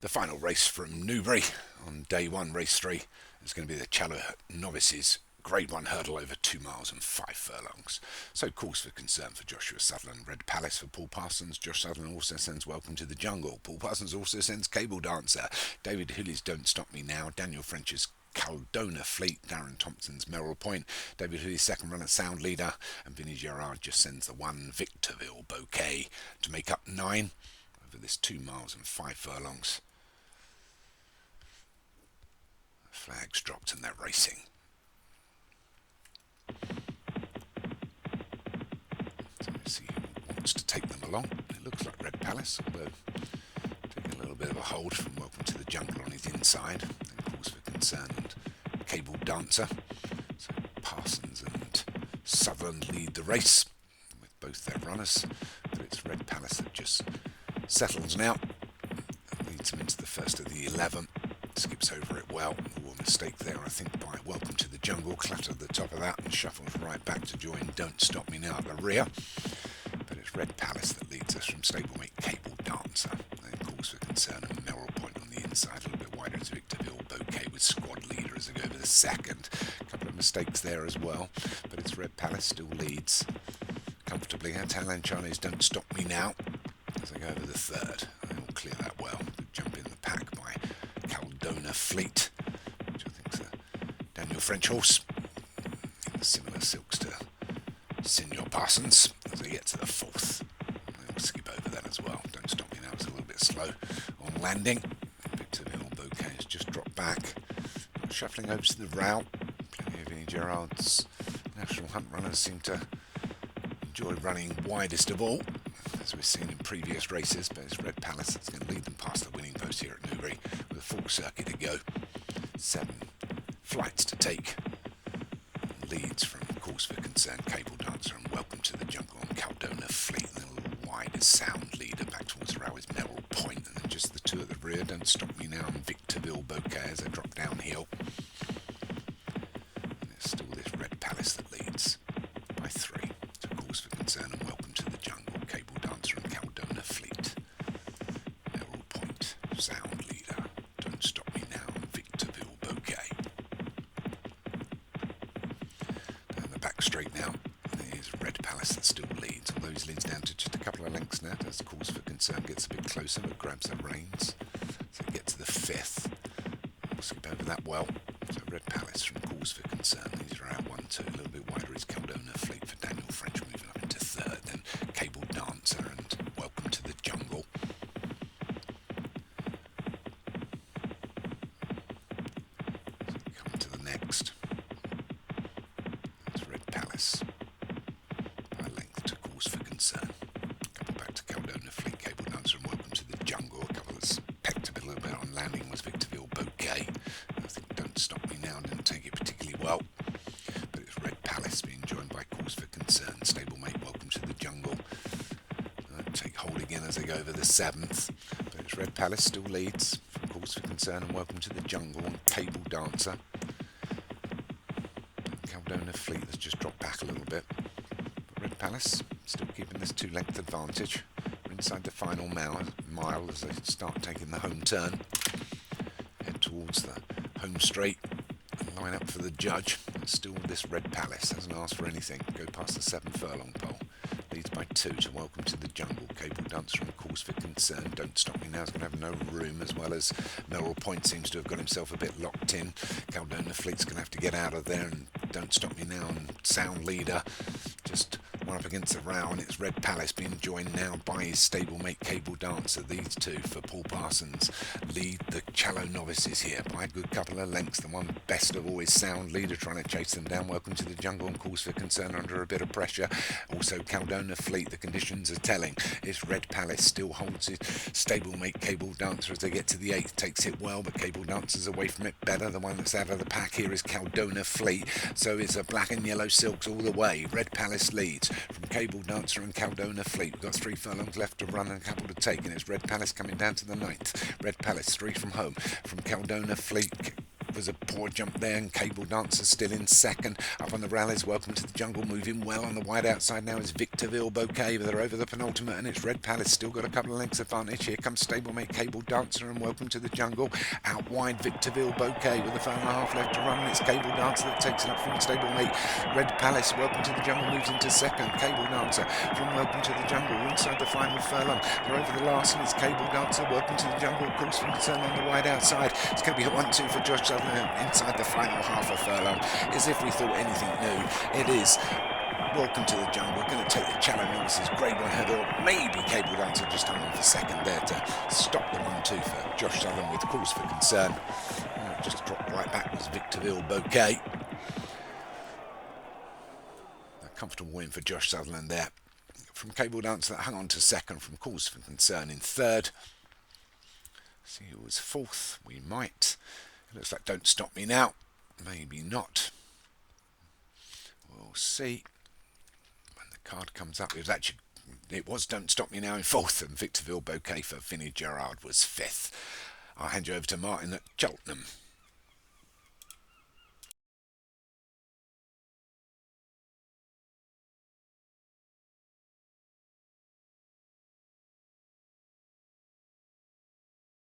The final race from Newbury on day one, race 3, is going to be the Challow Novices Grade 1 hurdle over 2 miles and 5 furlongs. So cause for concern for Joshua Sutherland. Red Palace for Paul Parsons. Josh Sutherland also sends Welcome to the Jungle. Paul Parsons also sends Cable Dancer. David Hooley's Don't Stop Me Now. Daniel French's Caldona Fleet. Darren Thompson's Merrill Point. David Hooley's second run at Sound Leader. And Vinnie Gerard just sends the one Victorville Bouquet to make up 9 over this 2 miles and 5 furlongs. Flags dropped and they're racing. So we see who wants to take them along. It looks like Red Palace, although taking a little bit of a hold from Welcome to the Jungle on his inside. Then cause for concern and Cable Dancer. So Parsons and Sutherland lead the race with both their runners, but it's Red Palace that just settles now and leads them into the first of the 11. Skips over it well. A mistake there, I think, by Welcome to the Jungle. Clattered the top of that and shuffles right back to join Don't Stop Me Now at the rear. But it's Red Palace that leads us from stablemate Cable Dancer. Then cause for concern and Merrill Point on the inside. A little bit wider as Victorville Bouquet with squad leader as they go over the second. A couple of mistakes there as well. But it's Red Palace still leads comfortably. And Thailand Chinese Don't Stop Me Now as they go over the third. They will clear that well. Good jump in the pack by Caldona Fleet, which I think is a Daniel French horse, in similar silks to Senior Parsons as they get to the fourth. They will skip over that as well. Don't Stop Me Now is a little bit slow on landing. Victorville Bouquet has just dropped back. Shuffling over to the route. Plenty of Vinnie Gerard's National Hunt runners seem to enjoy running widest of all, as we've seen in previous races, but it's Red Palace that's going to lead them past the winning post here at Newbury with a full circuit to go. 7 flights to take. Leads from Cause for Concern, Cable Dancer and Welcome to the Jungle on Caldona Fleet. And a little wide is Sound Leader. Back towards the row is Merrill Point, and then just the two at the rear. Don't Stop Me Now and Victorville Bouquet as they drop downhill. And it's still this Red Palace that leads by 3 to Cause for Concern and Welcome to the Jungle, Cable Dancer and Caldona Fleet. Merrill Point, Sound Leader, Don't Stop Me Now and Victorville Bouquet. Down the back straight now, there's Red Palace that still leads, although he leads down to just a couple of lengths now as Cause for Concern gets a bit closer but grabs the reins. So we get to the 5th. We'll skip over that well. So Red Palace from Cause for Concern, these are out 1-2, a little bit wider is Caldona Fleet for Daniel French moving up into 3rd, then Cable Dancer and Welcome to the Jungle. So come to the next. That's Red Palace by length to Cause for Concern. Couple back to Caldona Fleet, Cable Dancer and Welcome to the Jungle. A couple that's pecked a little bit on landing was Victorville Bouquet. I think Don't Stop Me Now didn't take it particularly well. But it's Red Palace being joined by Cause for Concern. Stablemate Welcome to the Jungle. Take hold again as they go over the 7th. But it's Red Palace still leads from Cause for Concern and Welcome to the Jungle on Cable Dancer. Caldona Fleet has just dropped back a little bit. But Red Palace still keeping this 2-length advantage. We're inside the final mile as they start taking the home turn. Head towards the home straight and line up for the judge. And still this Red Palace hasn't asked for anything. Go past the 7 furlong pole. Leads by 2 to Welcome to the Jungle. Cable Dancer and Cause for Concern. Don't Stop Me Now is going to have no room, as well as Merrill Point seems to have got himself a bit locked in. Caldona Fleet's going to have to get out of there, and Don't Stop Me Now and Sound Leader just one up against the row, and it's Red Palace being joined now by his stablemate Cable Dancer. These two for Paul Parsons lead the Challow Novices here by a good couple of lengths. The one best of all is Sound Leader trying to chase them down. Welcome to the Jungle and Cause for Concern under a bit of pressure. Also Caldona Fleet, the conditions are telling. It's Red Palace still holds his stablemate Cable Dancer as they get to the 8th. Takes it well, but Cable Dancer's away from it better. The one that's out of the pack here is Caldona Fleet. So it's a black and yellow silks all the way. Red Palace leads from Cable Dancer and Caldona Fleet. We've got 3 furlongs left to run and a couple to take, and it's Red Palace coming down to the 9th. Red Palace 3 from home from Caldona Fleet. was a poor jump there, and Cable Dancer still in second. Up on the rallies, Welcome to the Jungle moving well on the wide outside now is Victorville Bouquet. They're over the penultimate, and it's Red Palace still got a couple of lengths advantage. Here comes stablemate Cable Dancer and Welcome to the Jungle. Out wide Victorville Bouquet with a 1.5 left to run, and it's Cable Dancer that takes it up from stablemate Red Palace. Welcome to the Jungle moves into second. Cable Dancer from Welcome to the Jungle inside the final furlong. They're over the last, and it's Cable Dancer. Welcome to the Jungle, of course, from concern on the wide outside. It's going to be a 1-2 for Josh Sutherland inside the final half a furlong. As if we thought anything new, it is Welcome to the Jungle. Going to take the Challow Novices. Grade 1 Heather. Maybe Cable Dancer just hung on for second there to stop the 1-2 for Josh Sutherland with cause for concern. Just dropped right back was Victorville Bouquet. A comfortable win for Josh Sutherland there. From Cable Dancer that hung on to second from cause for concern in third. See who was fourth. We might. It looks like Don't Stop Me Now. Maybe not. We'll see when the card comes up. It was Don't Stop Me Now in fourth, and Victorville Bouquet for Vinnie Gerard was fifth. I'll hand you over to Martin at Cheltenham.